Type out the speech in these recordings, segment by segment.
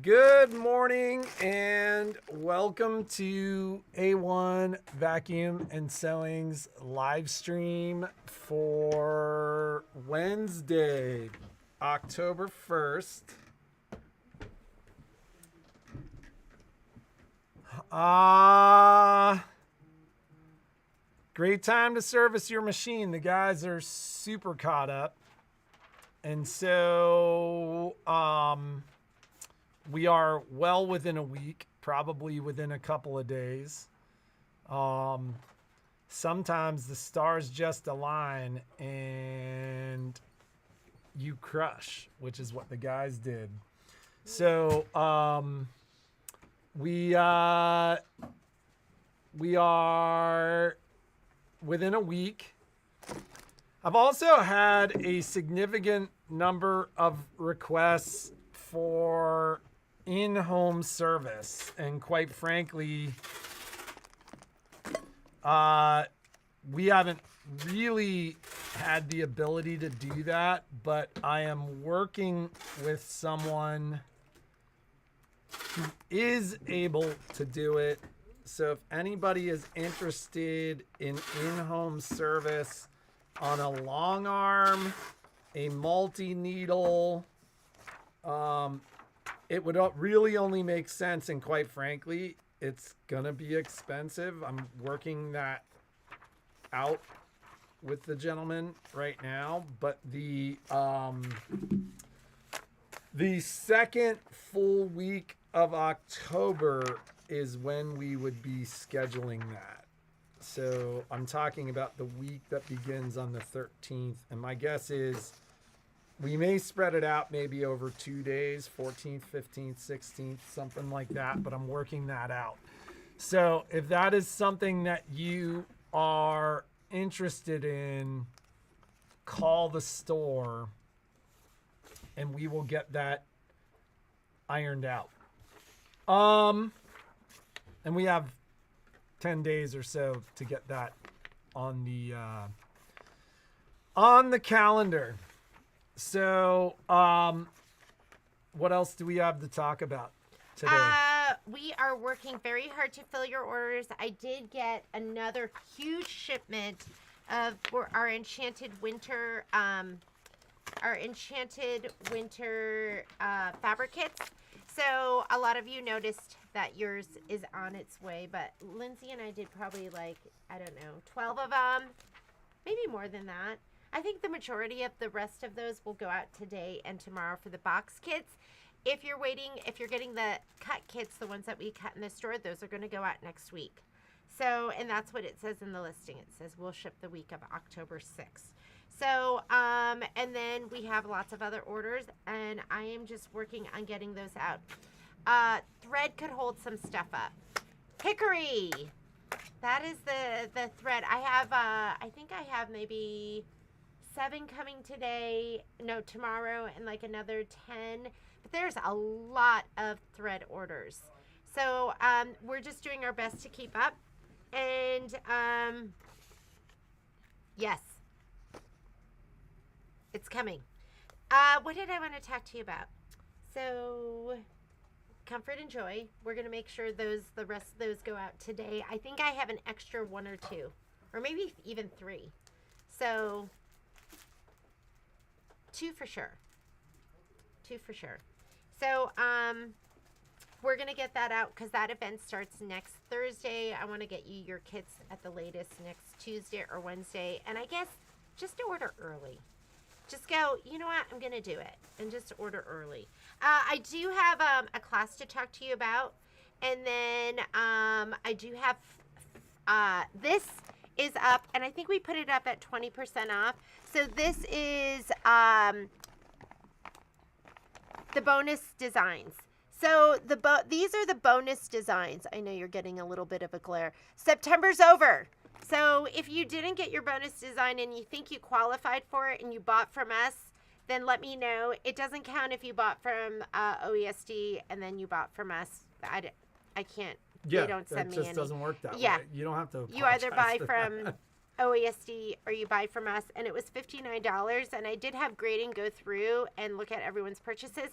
Good morning and welcome to A-1 Vacuum and Sewing's live stream for Wednesday, October 1st. Great time to service your machine. The guys are super caught up. And so, we are well within a week, probably within a couple of days. Sometimes the stars just align and you crush, which is what the guys did. So we are within a week. I've also had a significant number of requests for in-home service, and quite frankly, we haven't really had the ability to do that, but I am working with someone who is able to do it. So if anybody is interested in in-home service on a long arm, a multi-needle, it would really only make sense, and quite frankly, it's gonna be expensive. I'm working that out with the gentleman right now, but the second full week of October is when we would be scheduling that. So I'm talking about the week that begins on the 13th, and my guess is we may spread it out maybe over 2 days, 14th, 15th, 16th, something like that, but I'm working that out. So if that is something that you are interested in, call the store and we will get that ironed out. And we have 10 days or so to get that on the calendar. So, what else do we have to talk about today? We are working very hard to fill your orders. I did get another huge shipment of our enchanted winter, fabric kits. So a lot of you noticed that yours is on its way, but Lindsay and I did probably 12 of them, maybe more than that. I think the majority of the rest of those will go out today and tomorrow for the box kits. If you're getting the cut kits, the ones that we cut in the store, those are going to go out next week. So, and that's what it says in the listing. It says we'll ship the week of October 6th. So, and then we have lots of other orders, and I am just working on getting those out. Thread could hold some stuff up. Hickory. That is the thread. I think I have maybe 7 coming tomorrow, and like another 10. But there's a lot of thread orders. So we're just doing our best to keep up. And yes, it's coming. What did I want to talk to you about? So Comfort and Joy, we're going to make sure the rest of those go out today. I think I have an extra 1 or 2, or maybe even 3. So 2 for sure. 2 for sure. So we're going to get that out because that event starts next Thursday. I want to get you your kits at the latest next Tuesday or Wednesday. And I guess just order early. Just go, you know what, I'm going to do it. And just order early. I do have a class to talk to you about. And then I do have, this is up. And I think we put it up at 20% off. So this is the bonus designs. So these are the bonus designs. I know you're getting a little bit of a glare. September's over. So if you didn't get your bonus design and you think you qualified for it and you bought from us, then let me know. It doesn't count if you bought from OESD and then you bought from us. I can't. Yeah, they don't send me any. It just doesn't work that Yeah. way. You don't have to. You either buy apologize for from that. OESD or you buy from us, and it was $59. And I did have grading go through and look at everyone's purchases.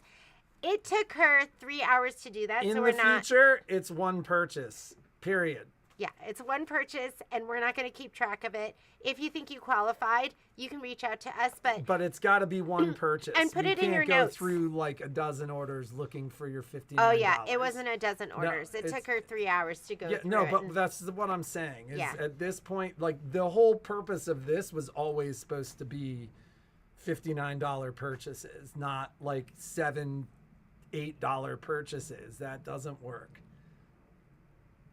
It took her 3 hours to do that, In so the we're not. future, it's one purchase, period. Yeah, it's one purchase, and we're not going to keep track of it. If you think you qualified, you can reach out to us, but it's got to be one purchase. And put you it in your can't go notes. through like a dozen orders looking for your $59. Oh yeah, it wasn't a dozen orders. It it's- took her 3 hours to go through No, it. but that's what I'm saying. Is Yeah. At this point, like the whole purpose of this was always supposed to be $59 purchases, not like $7, $8 purchases. That doesn't work.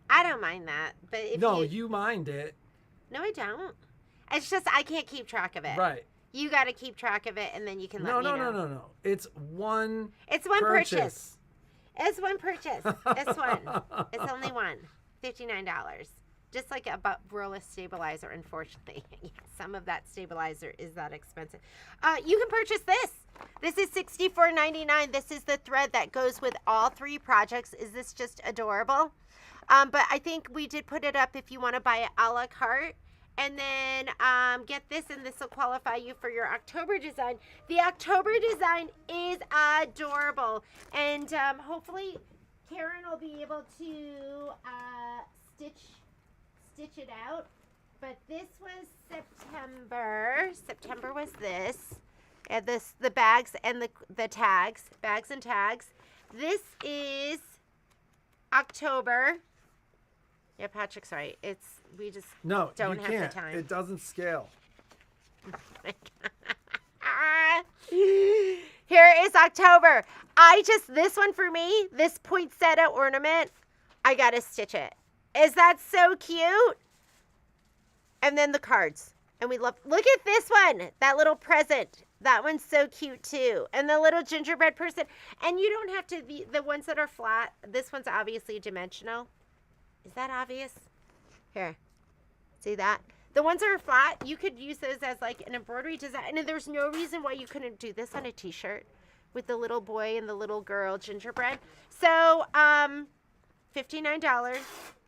I don't mind that, but if You mind it. No, I don't. It's just I can't keep track of it. Right. You got to keep track of it, and then you can let me know. No. It's one. It's one purchase. It's one purchase. It's one. It's only one. $59. Just like a Broless stabilizer, unfortunately. Some of that stabilizer is that expensive. You can purchase this. This is $64.99. This is the thread that goes with all 3 projects. Is this just adorable? But I think we did put it up if you want to buy it a la carte. And then get this, and this will qualify you for your October design. The October design is adorable. And hopefully Karen will be able to stitch it out. But this was September. September was this. And the bags and the tags. Bags and tags. This is October. Yeah, Patrick's right. We just don't have the time. It doesn't scale. Here is October. This one for me, this poinsettia ornament, I gotta stitch it. Is that so cute? And then the cards. And look at this one, that little present. That one's so cute too. And the little gingerbread person. And you don't have to be, the ones that are flat, this one's obviously dimensional. Is that obvious? Here. See that? The ones that are flat, you could use those as like an embroidery design. And there's no reason why you couldn't do this on a t-shirt with the little boy and the little girl gingerbread. So, $59,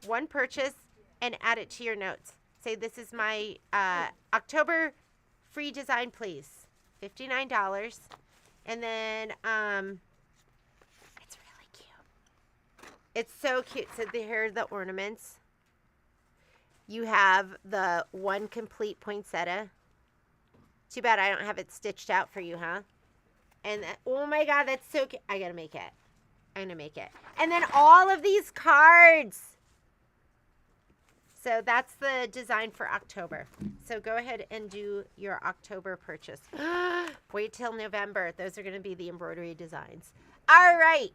one purchase, and add it to your notes. Say, this is my October free design, please. $59. And then, it's really cute. It's so cute. So here are the ornaments. You have the one complete poinsettia. Too bad I don't have it stitched out for you, huh? And oh my God, that's so cute. I gotta make it. I'm gonna make it. And then all of these cards. So that's the design for October. So go ahead and do your October purchase. Wait till November. Those are gonna be the embroidery designs. All right.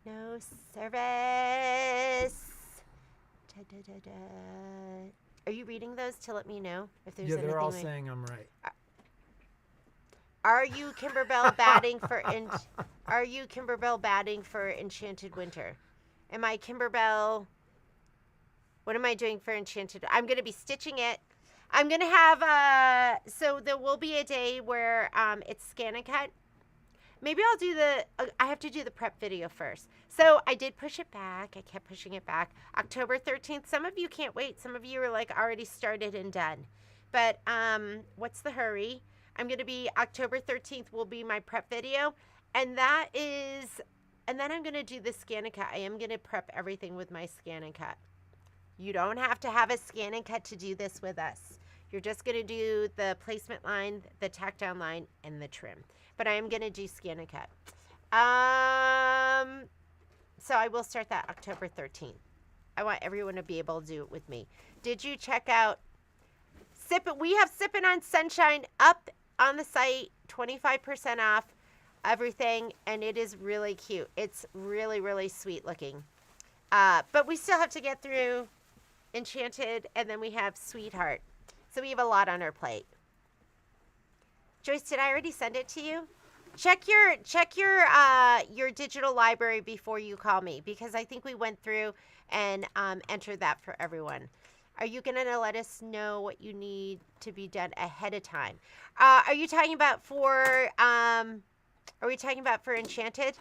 No service. Are you reading those to let me know if there's anything? Yeah, they're all saying I'm right. Are you Kimberbell batting for Are you Kimberbell batting for Enchanted Winter? Am I Kimberbell? What am I doing for Enchanted? I'm going to be stitching it. I'm going to have so there will be a day where it's scan and cut. Maybe I'll do I have to do the prep video first. So I did push it back. I kept pushing it back. October 13th. Some of you can't wait. Some of you are like already started and done. But what's the hurry? I'm going to be October 13th will be my prep video. And then I'm going to do the scan and cut. I am going to prep everything with my scan and cut. You don't have to have a scan and cut to do this with us. You're just going to do the placement line, the tack down line, and the trim. But I am going to do scan and cut. So I will start that October 13th. I want everyone to be able to do it with me. Did you check out we have Sippin' on Sunshine up on the site, 25% off everything, and it is really cute. It's really, really sweet looking. But we still have to get through Enchanted, and then we have Sweetheart. So we have a lot on our plate. Joyce, did I already send it to you? Check your digital library before you call me, because I think we went through and entered that for everyone. Are you going to let us know what you need to be done ahead of time? Are you talking about are we talking about for Enchanted?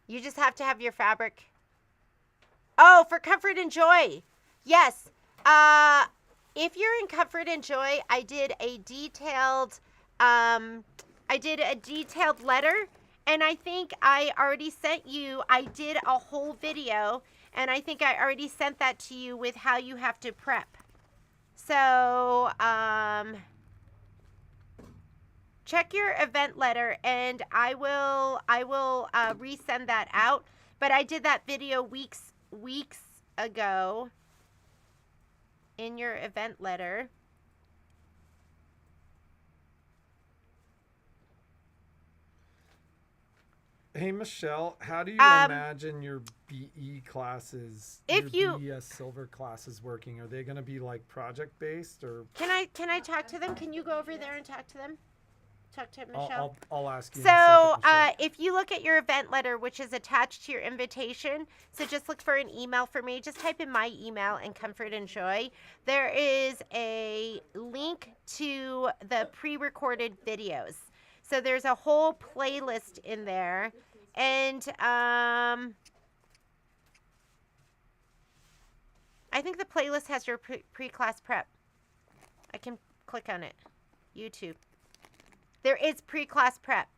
You just have to have your fabric. Oh, for Comfort and Joy. Yes. If you're in Comfort and Joy, I did a detailed letter, And I think I already sent you, I did a whole video, and I think I already sent that to you with how you have to prep. So, check your event letter, and I will resend that out. But I did that video weeks ago in your event letter. Hey, Michelle, how do you imagine your BE classes, your BES Silver classes working? Are they going to be like project based, or can I talk to them? Can you go over there and talk to them? Talk to Michelle. I'll ask you. So, in a second, if you look at your event letter, which is attached to your invitation, so just look for an email for me. Just type in my email and Comfort and Joy. There is a link to the pre-recorded videos. So there's a whole playlist in there, and I think the playlist has your pre-class prep. I can click on it. YouTube. There is pre-class prep.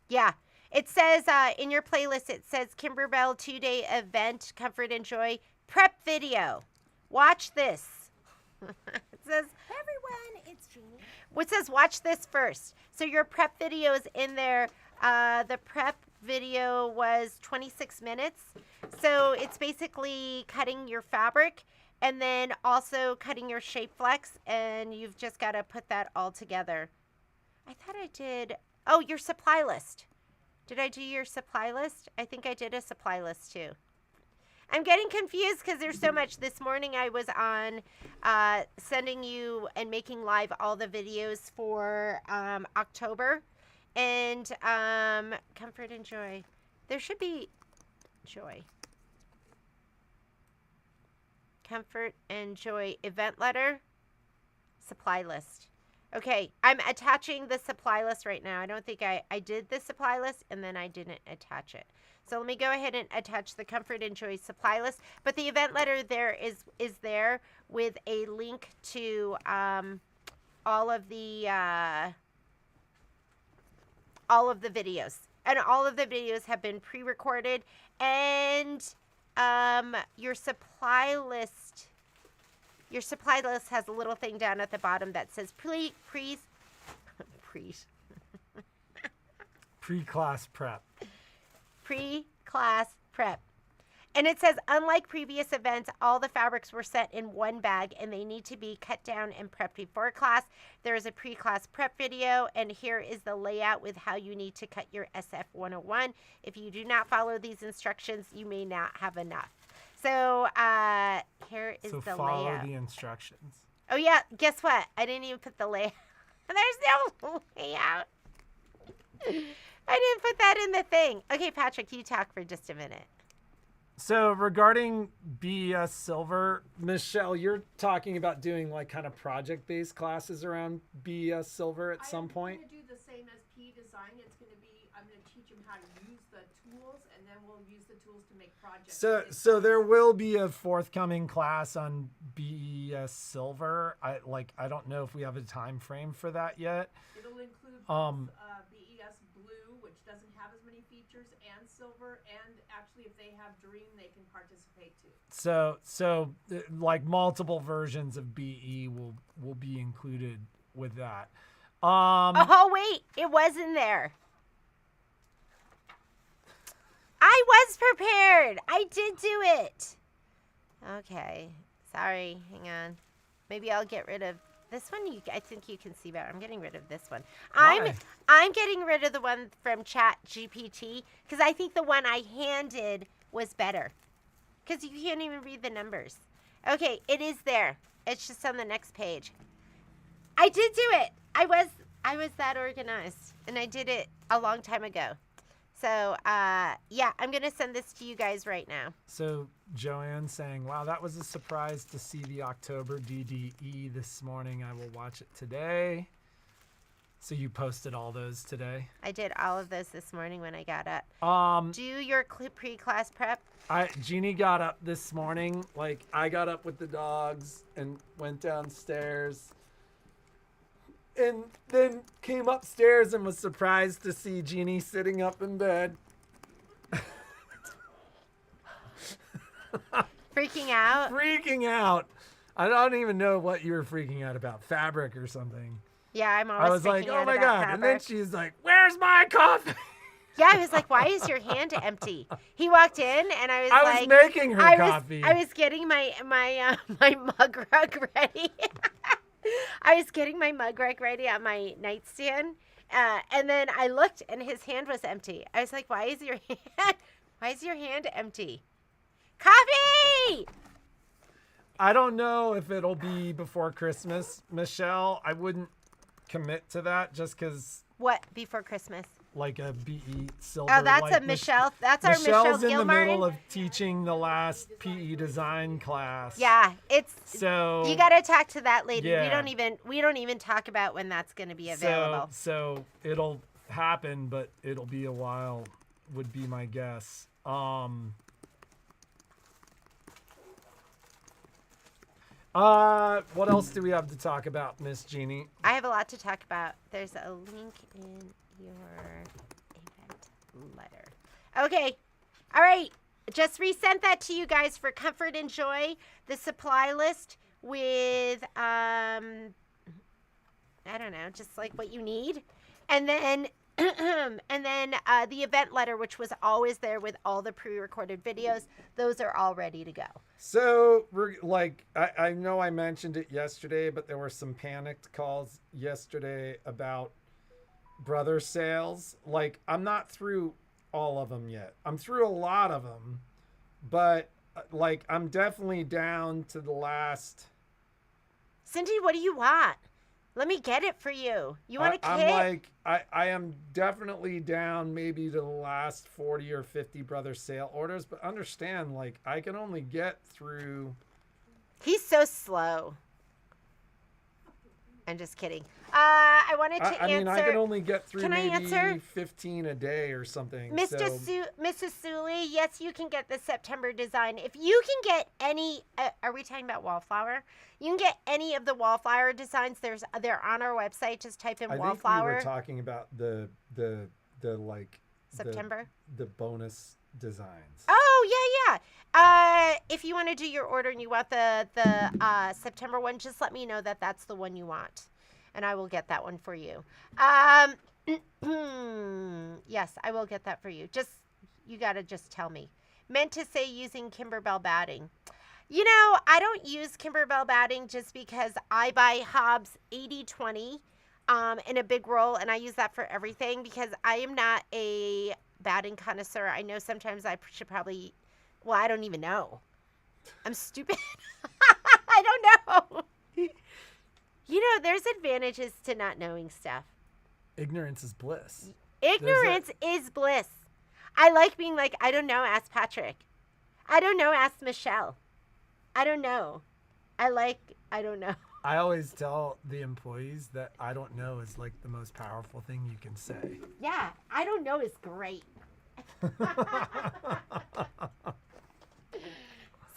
Yeah. It says in your playlist, it says Kimberbell 2-day event, Comfort and Joy, prep video. Watch this. It says, everyone, it's Jeannie. It says watch this first. So your prep video is in there. The prep video was 26 minutes. So it's basically cutting your fabric and then also cutting your shape flex, and you've just got to put that all together. I thought I did. Oh, your supply list. Did I do your supply list? I think I did a supply list too. I'm getting confused because there's so much. This morning I was on sending you and making live all the videos for October. And Comfort and Joy. There should be Joy. Comfort and Joy event letter. Supply list. Okay, I'm attaching the supply list right now. I don't think I did the supply list and then I didn't attach it. So let me go ahead and attach the Comfort and Joy supply list. But the event letter there is there with a link to all of the videos. And all of the videos have been pre-recorded. And your supply list has a little thing down at the bottom that says pre-class prep. Pre-class prep. And it says, unlike previous events, all the fabrics were set in one bag and they need to be cut down and prepped before class. There is a pre-class prep video, and here is the layout with how you need to cut your SF-101. If you do not follow these instructions, you may not have enough. So here is the layout. So follow the instructions. Oh yeah, guess what? I didn't even put the layout. There's no layout. I didn't put that in the thing. Okay, Patrick, you talk for just a minute. So regarding BES Silver, Michelle, you're talking about doing like kind of project-based classes around BES Silver at some point? I'm going to do the same as P Design. It's going to be, I'm going to teach them how to use the tools, and then we'll use the tools to make projects. So there will be a forthcoming class on BES Silver. I don't know if we have a time frame for that yet. It'll include both, BES Blue, which doesn't have as many features, and Silver, and actually if they have Dream, they can participate too. So like multiple versions of BE will be included with that. Oh wait, it was in there. I was prepared. I did do it. Okay. Sorry. Hang on. Maybe I'll get rid of this one. I think you can see better. I'm getting rid of this one. Why? I'm getting rid of the one from Chat GPT because I think the one I handed was better. Because you can't even read the numbers. Okay, it is there. It's just on the next page. I did do it. I was that organized, and I did it a long time ago. So, yeah, I'm going to send this to you guys right now. So, Joanne saying, wow, that was a surprise to see the October DDE this morning. I will watch it today. So you posted all those today? I did all of those this morning when I got up. Do your pre-class prep. Jeannie got up this morning. Like, I got up with the dogs and went downstairs. and then came upstairs and was surprised to see Jeannie sitting up in bed. Freaking out. Freaking out. I don't even know what you were freaking out about. Fabric or something. Yeah, I'm always I was like, freaking oh out my about God. And then fabric. she's like, where's my coffee? Yeah, I was like, why is your hand empty? He walked in and I was I like, was making her coffee. I was getting my mug rug ready. I was getting my mug rug ready on my nightstand. And then I looked and his hand was empty. I was like, why is your hand empty? Coffee! I don't know if it'll be before Christmas, Michelle. I wouldn't commit to that just because What, before Christmas? like a BE silver. Oh, that's like a Michelle. That's our Michelle Michelle's in the middle Gilmartin. of teaching the last PE design class. Yeah, it's So you got to talk to that lady. Yeah. We don't even talk about when that's going to be available. So it'll happen, but it'll be a while, would be my guess. What else do we have to talk about, Miss Jeannie? I have a lot to talk about. There's a link in your event letter. Okay. All right. Just resent that to you guys for comfort and joy. The supply list with I don't know, just like what you need. And then the event letter, which was always there with all the pre-recorded videos. Those are all ready to go. So, I know I mentioned it yesterday, but there were some panicked calls yesterday about brother sales. Like, I'm not through all of them yet. I'm through a lot of them, but like, I'm definitely down to the last. Cindy, what do you want? Let me get it for you. You want a kit? I'm like, I am definitely down maybe to the last 40 or 50 brother sale orders, but understand, like, I can only get through. He's so slow. I'm just kidding. I wanted to answer. I mean, I can only get through Can I maybe answer? 15 a day or something. Mrs. Suley, yes, you can get the September design. If you can get any, are we talking about wallflower? You can get any of the wallflower designs. They're on our website. Just type in I wallflower. think we were talking about the like September. the bonus designs. Oh yeah. If you want to do your order and you want the September one, just let me know that that's the one you want, and I will get that one for you. Yes, I will get that for you. You gotta just tell me. Meant to say using Kimberbell batting. You know, I don't use Kimberbell batting just because I buy Hobbs 80/20 in a big roll, and I use that for everything because I am not a batting connoisseur. I know sometimes I should probably, well, I don't even know. I'm stupid. I don't know. You know, there's advantages to not knowing stuff. Ignorance is bliss. Ignorance is bliss. I like being like, I don't know, ask Patrick. I don't know, ask Michelle. I don't know. I don't know. I always tell the employees that I don't know is like the most powerful thing you can say. Yeah, I don't know is great. So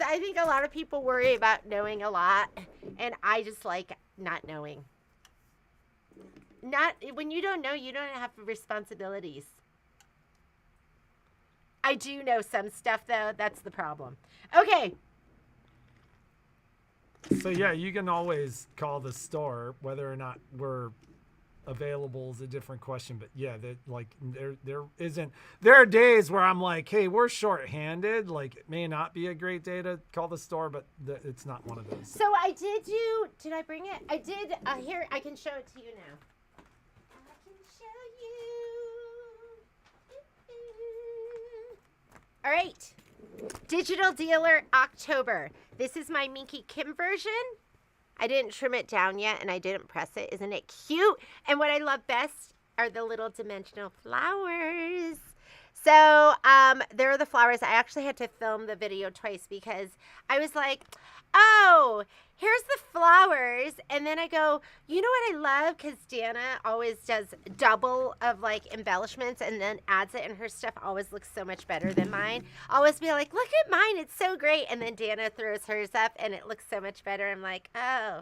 I think a lot of people worry about knowing a lot, and I just like not knowing. When you don't know, you don't have responsibilities. I do know some stuff, though. That's the problem. Okay. So yeah, you can always call the store. Whether or not we're available is a different question. But yeah, there are days where I'm like, hey, we're short-handed. Like, it may not be a great day to call the store, but it's not one of those. So I did I bring it? I did. Here, I can show it to you now. I can show you. All right. Digital Dealer October. This is my Minky Kim version. I didn't trim it down yet, and I didn't press it. Isn't it cute? And what I love best are the little dimensional flowers. So there are the flowers. I actually had to film the video twice because I was like, oh, here's the flowers. And then I go, you know what I love? Because Dana always does double of like embellishments and then adds it, and her stuff always looks so much better than mine. I always be like, look at mine. It's so great. And then Dana throws hers up and it looks so much better. I'm like, oh,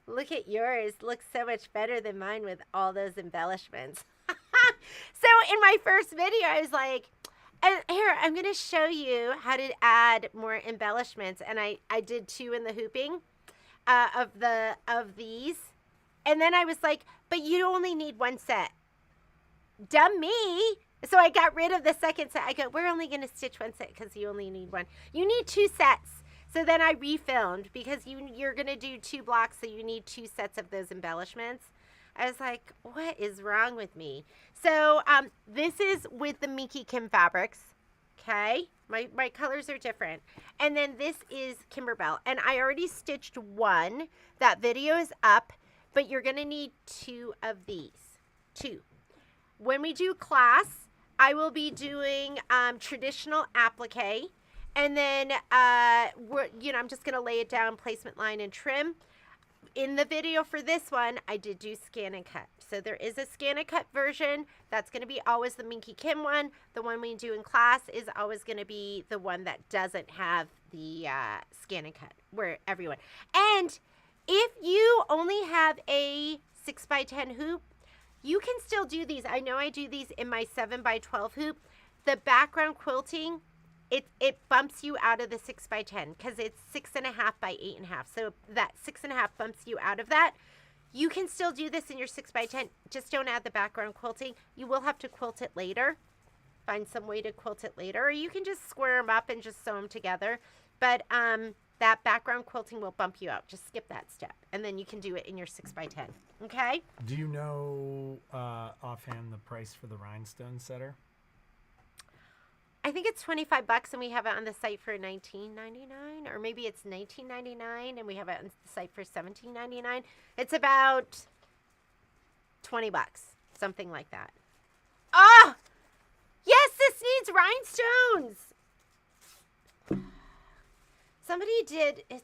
Look at yours. Looks so much better than mine with all those embellishments. So in my first video, I was like, and here, I'm going to show you how to add more embellishments. And I did 2 in the hooping of these. And then I was like, but you only need 1 set. Dumb me. So I got rid of the second set. I go, we're only going to stitch 1 set because you only need 1. You need 2 sets. So then I refilmed because you're going to do 2 blocks, so you need 2 sets of those embellishments. I was like, what is wrong with me? So this is with the Minky Kim fabrics, okay? My colors are different. And then this is Kimberbell. And I already stitched 1. That video is up, but you're going to need 2 of these. 2. When we do class, I will be doing traditional applique. And then, I'm just going to lay it down, placement line, and trim. In the video for this one, I did do scan and cut. So there is a scan and cut version. That's going to be always the Minky Kim one. The one we do in class is always going to be the one that doesn't have the scan and cut, where everyone. And if you only have a 6x10 hoop, you can still do these. I know I do these in my 7x12 hoop. The background quilting, it bumps you out of the 6x10 because it's 6.5 by 8.5. So that 6.5 bumps you out of that. You can still do this in your 6x10. Just don't add the background quilting. You will have to quilt it later. Find some way to quilt it later. Or you can just square them up and just sew them together. But that background quilting will bump you out. Just skip that step. And then you can do it in your 6x10. Okay? Do you know offhand the price for the rhinestone setter? I think it's $25 and we have it on the site for $19.99, or maybe it's $19.99 and we have it on the site for $17.99. It's about $20, something like that. Oh, yes, this needs rhinestones.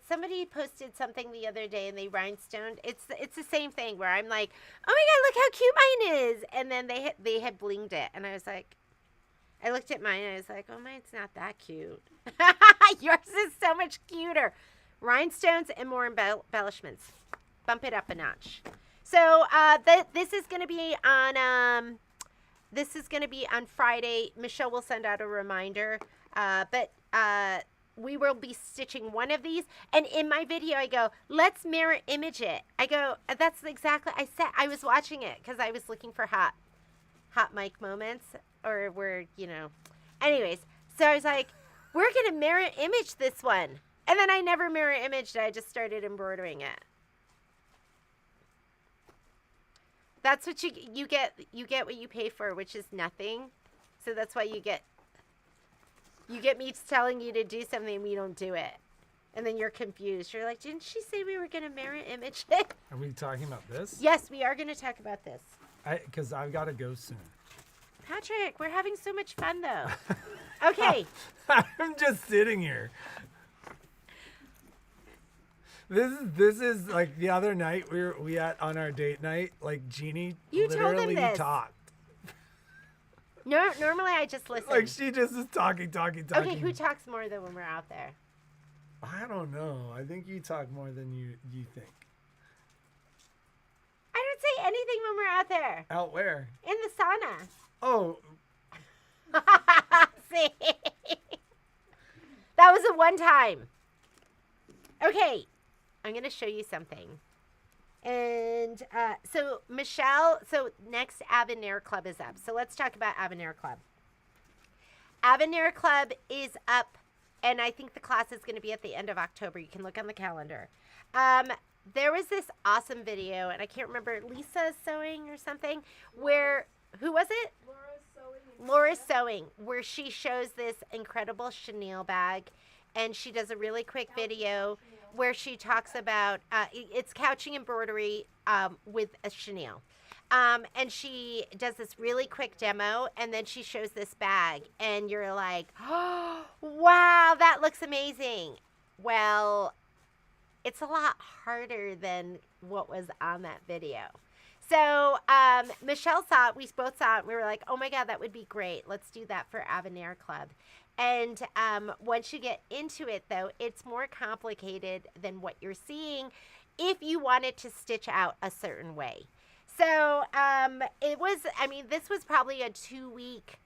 Somebody posted something the other day and they rhinestoned. It's the same thing where I'm like, oh my God, look how cute mine is, and then they had blinged it, and I was like. I looked at mine and I was like, oh, mine's not that cute. Yours is so much cuter. Rhinestones and more embellishments. Bump it up a notch. So this is going to be on Friday. Michelle will send out a reminder. But we will be stitching one of these. And in my video, I go, let's mirror image it. I go, that's exactly, I was watching it because I was looking for hot mic moments. Or we're, anyways, so I was like, we're going to mirror image this one. And then I never mirror imaged it. I just started embroidering it. That's what you get what you pay for, which is nothing. So that's why you get me telling you to do something and we don't do it. And then you're confused. You're like, didn't she say we were going to mirror image it? Are we talking about this? Yes, we are going to talk about this. Because I've got to go soon. Patrick, we're having so much fun, though. Okay. I'm just sitting here. This is like the other night we had on our date night. Like Jeannie literally talked. No, normally I just listen. Like she just is talking. Okay, who talks more though when we're out there? I don't know. I think you talk more than you think. I don't say anything when we're out there. Out where? In the sauna. Oh. See? That was a one time. Okay. I'm going to show you something. And so Michelle, next Avonare Club is up. So let's talk about Avonare Club. Avonare Club is up, and I think the class is going to be at the end of October. You can look on the calendar. There was this awesome video, and I can't remember, Lisa Sewing or something, where, who was it? Laura's Sewing, where she shows this incredible chenille bag, and she does a really quick video where she talks about, it's couching embroidery with a chenille. And she does this really quick demo, and then she shows this bag, and you're like, oh, wow, that looks amazing. Well, it's a lot harder than what was on that video. So Michelle saw it, we both saw it, and we were like, oh my God, that would be great. Let's do that for Avonare Club. And once you get into it, though, it's more complicated than what you're seeing. if you wanted to stitch out a certain way. So it was, I mean, this was probably a two-week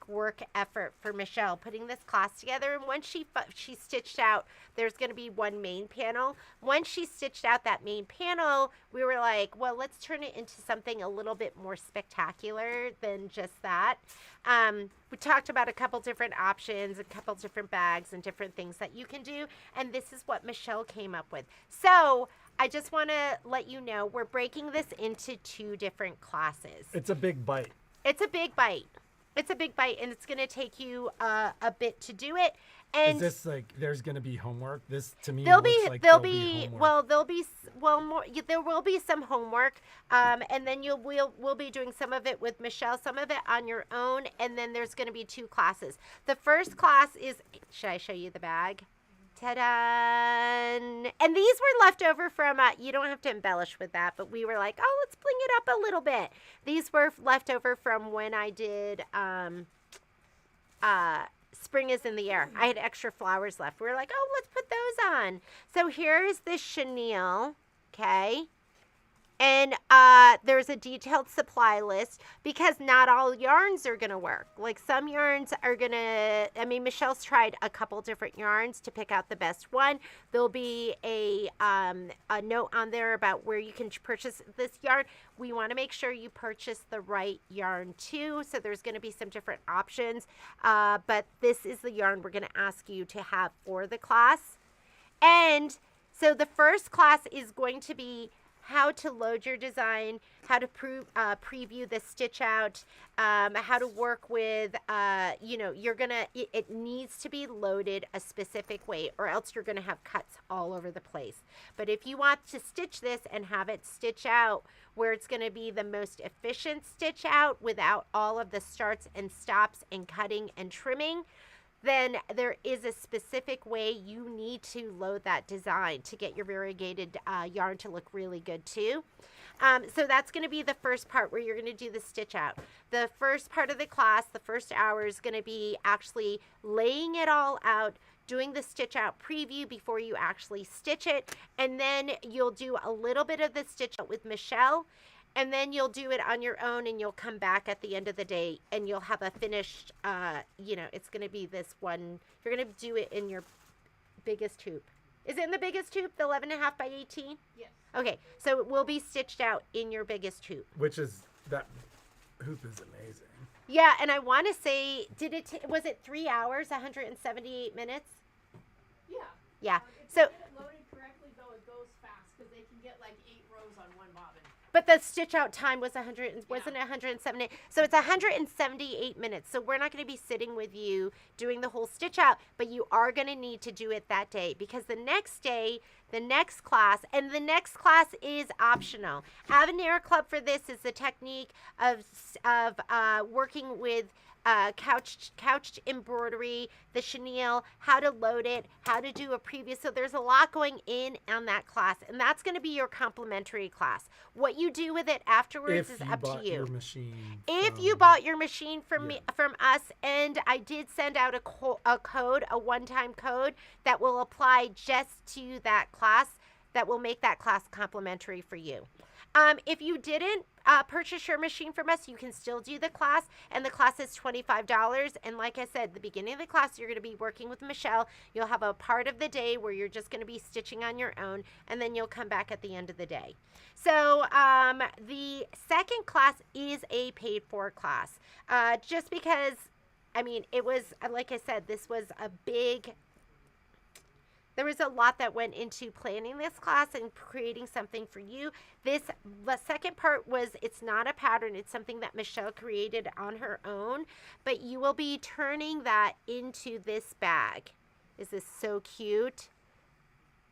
work effort for Michelle putting this class together. And once she stitched out, there's going to be one main panel. Once she stitched out that main panel, we were like, well, let's turn it into something a little bit more spectacular than just that. We talked about a couple different options, a couple different bags and different things that you can do. And this is what Michelle came up with. So I just want to let you know, we're breaking this into 2 different classes. It's a big bite. It's a big bite. It's a big bite, and it's going to take you a bit to do it. And is this like there's going to be homework? This to me there'll looks be like there'll there'll be homework. well there'll be more, there will be some homework, and then we'll be doing some of it with Michelle, some of it on your own, and then there's going to be 2 classes. The first class is, should I show you the bag? Ta-da! And these were left over from, you don't have to embellish with that, but we were like, oh, let's bling it up a little bit. These were left over from when I did Spring is in the Air. I had extra flowers left. We were like, oh, let's put those on. So here's the chenille, okay? And there's a detailed supply list because not all yarns are going to work. Like some yarns are going to, I mean, Michelle's tried a couple different yarns to pick out the best one. There'll be a note on there about where you can purchase this yarn. We want to make sure you purchase the right yarn too. So there's going to be some different options. But this is the yarn we're going to ask you to have for the class. And so the first class is going to be how to load your design, how to preview the stitch out, how to work with, it needs to be loaded a specific way or else you're going to have cuts all over the place. But if you want to stitch this and have it stitch out where it's going to be the most efficient stitch out without all of the starts and stops and cutting and trimming, then there is a specific way you need to load that design to get your variegated yarn to look really good too. So that's going to be the first part where you're going to do the stitch out. The first part of the class, the first hour, is going to be actually laying it all out, doing the stitch out preview before you actually stitch it, and then you'll do a little bit of the stitch out with Michelle, and then you'll do it on your own, and you'll come back at the end of the day, and you'll have a finished, it's going to be this one. You're going to do it in your biggest hoop. Is it in the biggest hoop, the 11.5 by 18? Yes. Okay, so it will be stitched out in your biggest hoop. Which is, that hoop is amazing. Yeah, and I want to say, was it 3 hours, 178 minutes? Yeah. Yeah. If So, you get it loaded correctly, though, it goes fast because they can get like 8 rows on one bobbin. but the stitch out time was 100, wasn't it 178? So it's 178 minutes. So we're not going to be sitting with you doing the whole stitch out, but you are going to need to do it that day because the next day, the next class, and the next class is optional. Avenir Club for this is the technique of working with couched embroidery, the chenille, how to load it, how to do a preview. So there's a lot going in on that class, and that's going to be your complimentary class. What you do with it afterwards is up to you. Your machine If you bought your machine from me, from us, and I did send out a code, a one-time code that will apply just to that class, that will make that class complimentary for you. If you didn't purchase your machine from us, you can still do the class, and the class is $25. And like I said, the beginning of the class, you're going to be working with Michelle. You'll have a part of the day where you're just going to be stitching on your own, and then you'll come back at the end of the day. So the second class is a paid-for class, just because, I mean, it was, like I said, this was a big... There was a lot that went into planning this class and creating something for you. The second part was, it's not a pattern. It's something that Michelle created on her own, but you will be turning that into this bag. Is this so cute?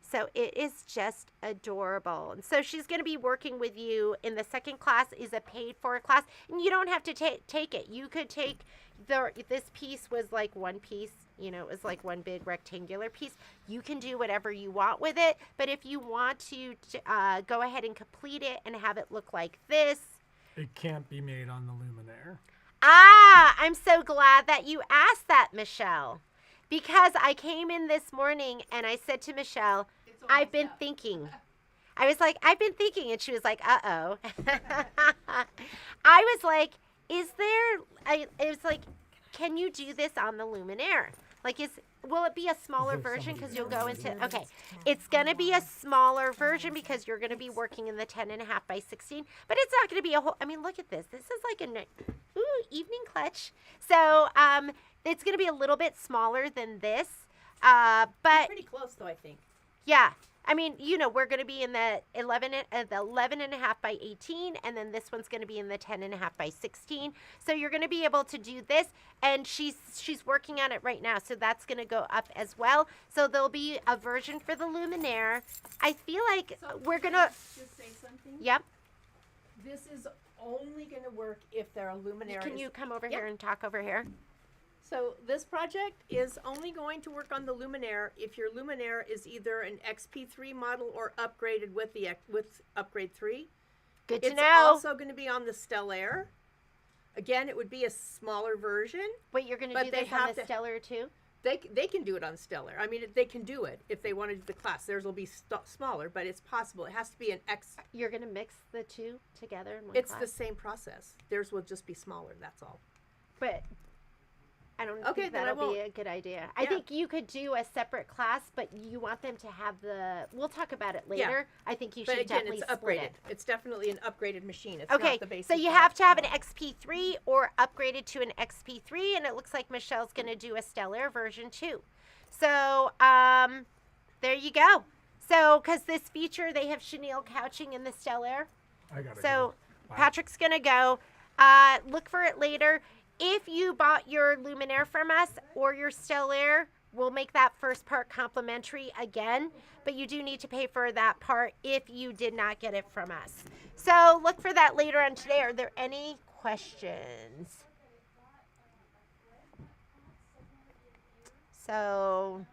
So it is just adorable. And so she's going to be working with you. In the second class is a paid for class, and you don't have to take it. You could take this piece was like one piece. You know, it was like one big rectangular piece. You can do whatever you want with it. But if you want to go ahead and complete it and have it look like this. It can't be made on the Luminaire. Ah, I'm so glad that you asked that, Michelle. Because I came in this morning and I said to Michelle, I've been thinking. I was like, I've been thinking, and she was like, uh-oh. I was like, it was like, can you do this on the Luminaire? Like, will it be a smaller version because you'll go into, okay, it's going to be a smaller version because you're going to be working in the 10.5 by 16, but it's not going to be a whole, I mean, look at this. This is like evening clutch. So, it's going to be a little bit smaller than this, but Pretty close, though, I think. yeah. I mean, we're going to be in the 11.5 by 18, and then this one's going to be in the 10.5 by 16. So you're going to be able to do this, and she's working on it right now, so that's going to go up as well. So there'll be a version for the Luminaire. I feel like we're going to... Just say something? Yep. This is only going to work if their Luminaire Can you come over here and talk over here? So this project is only going to work on the Luminaire if your Luminaire is either an XP3 model or upgraded with upgrade 3. Good to It's know. also going to be on the Stellaire. Again, it would be a smaller version. Wait, you're going to but do they this on have the to- Stellar too? They can do it on Stellar. I mean, they can do it if they want to do the class. Theirs will be smaller, but it's possible. It has to be an X. You're going to mix the two together in one It's class? the same process. Theirs will just be smaller. That's all. But I don't Okay, think then I that'll be won't. a good idea. I Yeah. think you could do a separate class, but you want them to have the... We'll talk about it later. I think you But should again, definitely it's split upgraded. it. It's definitely an upgraded machine. It's Okay, not the basic. so you have to have an XP3 or upgraded to an XP3, and it looks like Michelle's going to do a Stellar version 2. So, there you go. So, because this feature, they have chenille couching in the Stellar. I got it. So, Wow. Patrick's going to go. Look for it later. If you bought your Luminaire from us or your Stellaire, we'll make that first part complimentary again. But you do need to pay for that part if you did not get it from us. So look for that later on today. Are there any questions? So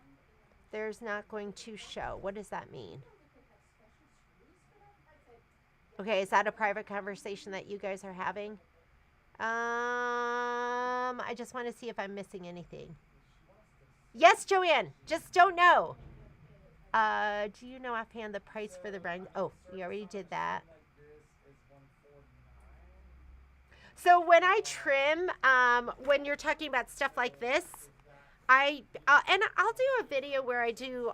there's not going to show. What does that mean? Okay, is that a private conversation that you guys are having? I just want to see if I'm missing anything. Yes, Joanne. Just don't know. Do you know offhand the price for the brand? Oh, we already did that. So when I trim, when you're talking about stuff like this, and I'll do a video where I do,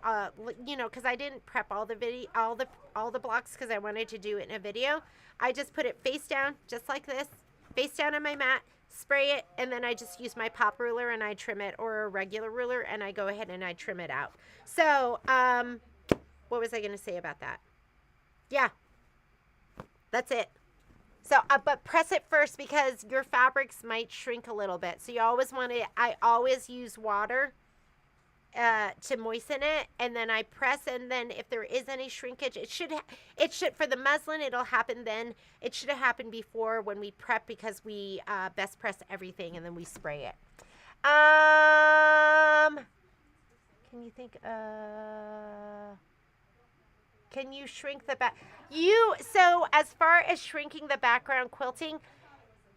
because I didn't prep all the blocks because I wanted to do it in a video. I just put it face down, just like this, face down on my mat, spray it, and then I just use my pop ruler and I trim it, or a regular ruler, and I go ahead and I trim it out. So, what was I going to say about that? Yeah, that's it. So, but press it first because your fabrics might shrink a little bit. So you always want to, I always use water to moisten it, and then I press, and then if there is any shrinkage, it should for the muslin, it'll happen then. It should have happened before when we prep because we best press everything and then we spray it. Can you think, can you shrink the back? So as far as shrinking the background quilting,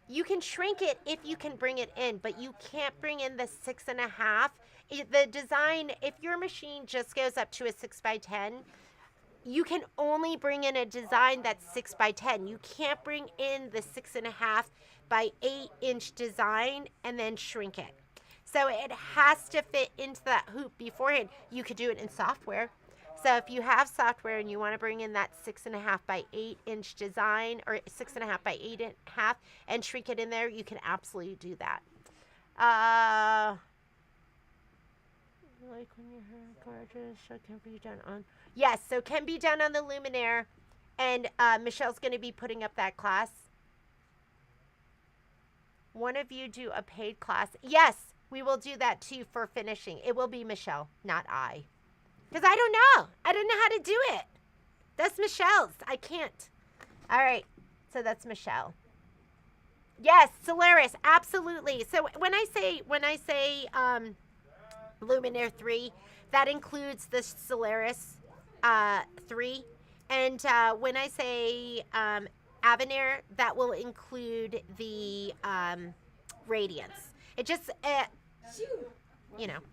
you can shrink it if you can bring it in, but you can't bring in the 6.5. The design, if your machine just goes up to a 6x10, you can only bring in a design that's 6x10. You can't bring in the 6.5 by 8-inch design and then shrink it. So it has to fit into that hoop beforehand. You could do it in software. So if you have software and you want to bring in that 6.5 by 8-inch design, or 6.5 by 8.5 and shrink it in there, you can absolutely do that. Like when your hair gorgeous, so can be done on. Yes, so can be done on the Luminaire, and Michelle's going to be putting up that class. One of you do a paid class. Yes, we will do that too for finishing. It will be Michelle, not I. Because I don't know. I don't know how to do it. That's Michelle's. I can't. All right. So that's Michelle. Yes, Solaris. Absolutely. So when I say Luminaire 3, that includes the Solaris 3. And when I say Avenir, that will include the Radiance. It just,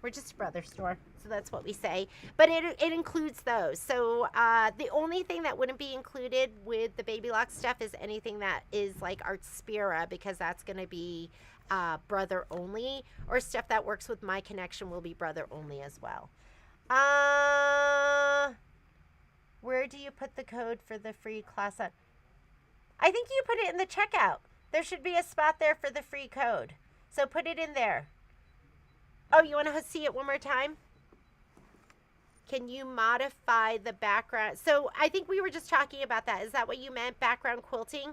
we're just a brother store. So that's what we say. But it includes those. So the only thing that wouldn't be included with the Baby Lock stuff is anything that is like Artspira, because that's going to be brother only, or stuff that works with My Connection will be brother only as well. Where do you put the code for the free class on? I think you put it in the checkout. There should be a spot there for the free code. So put it in there. Oh, you want to see it one more time? Can you modify the background? So I think we were just talking about that. Is that what you meant, background quilting?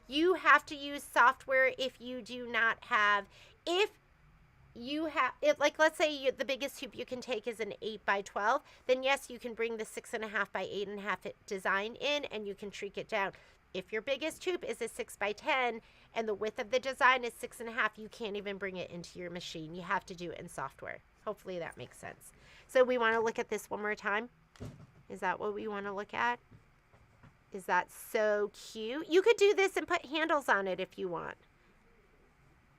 You have to use software if you do not have, if you have, like let's say the biggest hoop you can take is an 8x12, then yes, you can bring the 6.5 by 8.5 design in and you can shrink it down. If your biggest hoop is a 6x10 and the width of the design is 6.5, you can't even bring it into your machine. You have to do it in software. Hopefully that makes sense. So we want to look at this one more time. Is that what we want to look at? Is that so cute? You could do this and put handles on it if you want.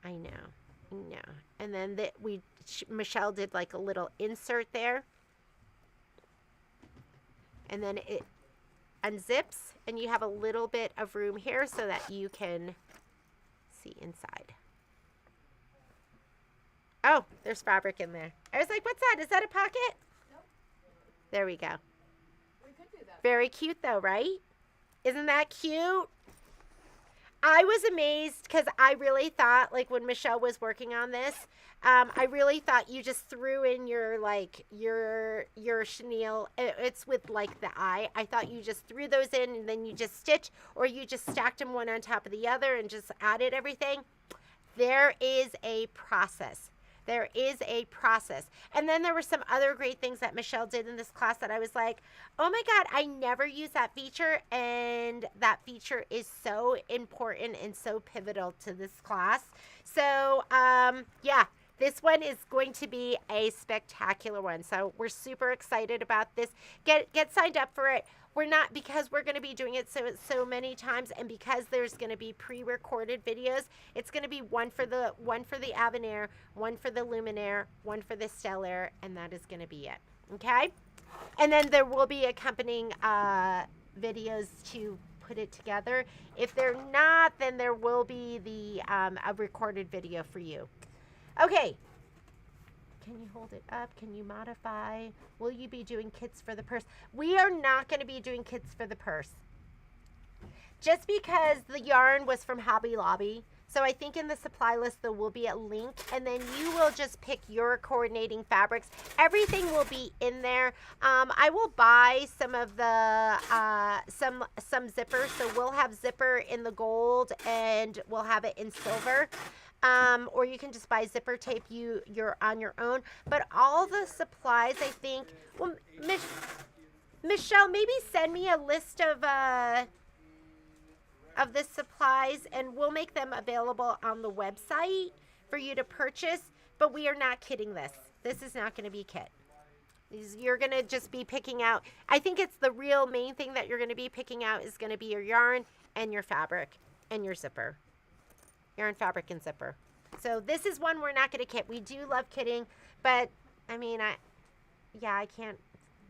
I know. And then Michelle did like a little insert there. And then it unzips and you have a little bit of room here so that you can see inside. Oh, there's fabric in there. I was like, what's that? Is that a pocket? Nope. There we go. We could do that. Very cute though, right? Isn't that cute? I was amazed because I really thought, like when Michelle was working on this, I really thought you just threw in your chenille. It's with like the eye. I thought you just threw those in and then you just stitch, or you just stacked them one on top of the other and just added everything. There is a process. There is a process. And then there were some other great things that Michelle did in this class that I was like, oh my God, I never use that feature. And that feature is so important and so pivotal to this class. So yeah, this one is going to be a spectacular one. So we're super excited about this. Get signed up for it. We're not, because we're going to be doing it so many times, and because there's going to be pre-recorded videos, it's going to be one for the Avanair, one for the Luminaire, one for the Stellaire, and that is going to be it. Okay? And then there will be accompanying videos to put it together. If they're not, then there will be a recorded video for you. Okay. Can you hold it up? Can you modify? Will you be doing kits for the purse? We are not going to be doing kits for the purse. Just because the yarn was from Hobby Lobby. So I think in the supply list there will be a link, and then you will just pick your coordinating fabrics. Everything will be in there. I will buy some of the some zippers. So we'll have zipper in the gold and we'll have it in silver. Or you can just buy zipper tape you're on your own. But all the supplies, I think, well, Michelle, maybe send me a list of the supplies and we'll make them available on the website for you to purchase. But we are not kitting this. This is not going to be kit. You're going to just be picking out, I think it's the real main thing that you're going to be picking out is going to be your yarn and your fabric and your zipper. Yarn, fabric, and zipper. So this is one we're not going to kit. We do love kitting, but I mean, I can't.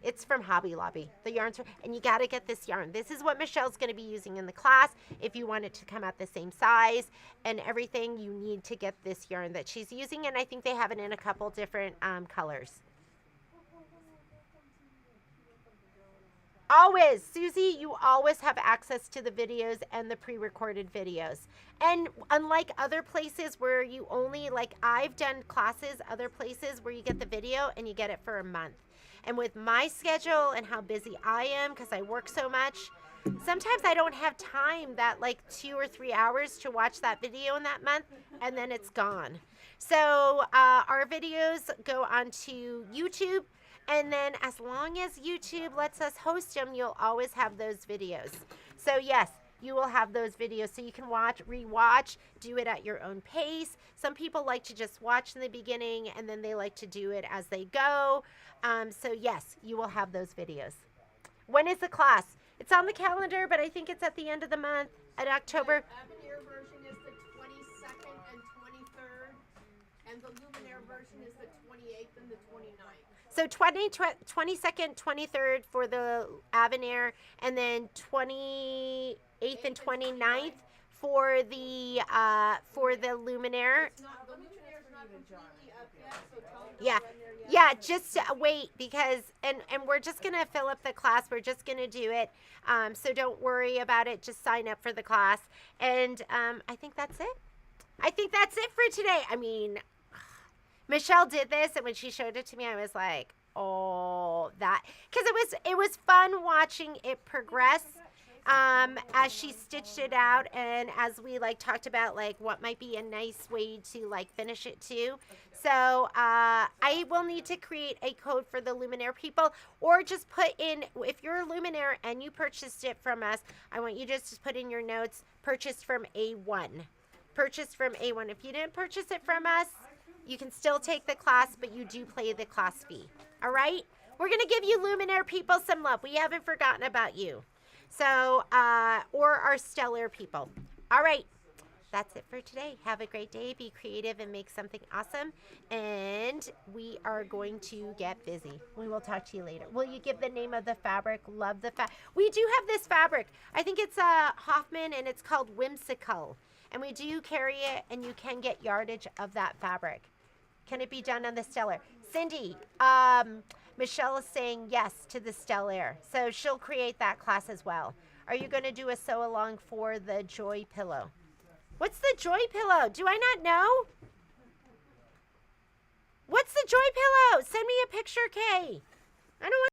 It's from Hobby Lobby. The yarns are, and you got to get this yarn. This is what Michelle's going to be using in the class. If you want it to come out the same size and everything, you need to get this yarn that she's using, and I think they have it in a couple different colors. Always, Susie, you always have access to the videos and the pre-recorded videos. And unlike other places where you only, like I've done classes, other places where you get the video and you get it for a month. And with my schedule and how busy I am, because I work so much, sometimes I don't have time that like 2 or 3 hours to watch that video in that month, and then it's gone. So our videos go onto YouTube. And then as long as YouTube lets us host them, you'll always have those videos. So yes, you will have those videos so you can watch, rewatch, do it at your own pace. Some people like to just watch in the beginning and then they like to do it as they go. So yes, you will have those videos. When is the class? It's on the calendar, but I think it's at the end of the month, at October. The Avenir version is the 22nd and 23rd, and the Luminaire version version is the 28th and the 29th. So 22nd, 23rd for the Avenir, and then 28th and 29th for the Luminaire. It's not, the Luminaire's not completely up yet, so tell them Yeah. when they're yet. Yeah, just wait, because and we're just gonna fill up the class. We're just gonna do it. So don't worry about it. Just sign up for the class, and I think that's it. I think that's it for today. I mean, Michelle did this, and when she showed it to me, I was like, oh, that, because it was fun watching it progress. As she stitched it out, and as we like talked about like what might be a nice way to like finish it too. So I will need to create a code for the Luminaire people, or just put in, if you're a Luminaire and you purchased it from us, I want you just to put in your notes, purchased from A-1. Purchased from A-1. If you didn't purchase it from us, you can still take the class, but you do pay the class fee. All right? We're going to give you Luminaire people some love. We haven't forgotten about you. So, or our stellar people. All right. That's it for today. Have a great day. Be creative and make something awesome. And we are going to get busy. We will talk to you later. Will you give the name of the fabric? Love the fabric. We do have this fabric. I think it's Hoffman, and it's called Whimsical. And we do carry it, and you can get yardage of that fabric. Can it be done on the Stellar? Cindy, Michelle is saying yes to the Stellar. So she'll create that class as well. Are you going to do a sew along for the Joy Pillow? What's the Joy Pillow? Do I not know? What's the Joy Pillow? Send me a picture, Kay. I don't want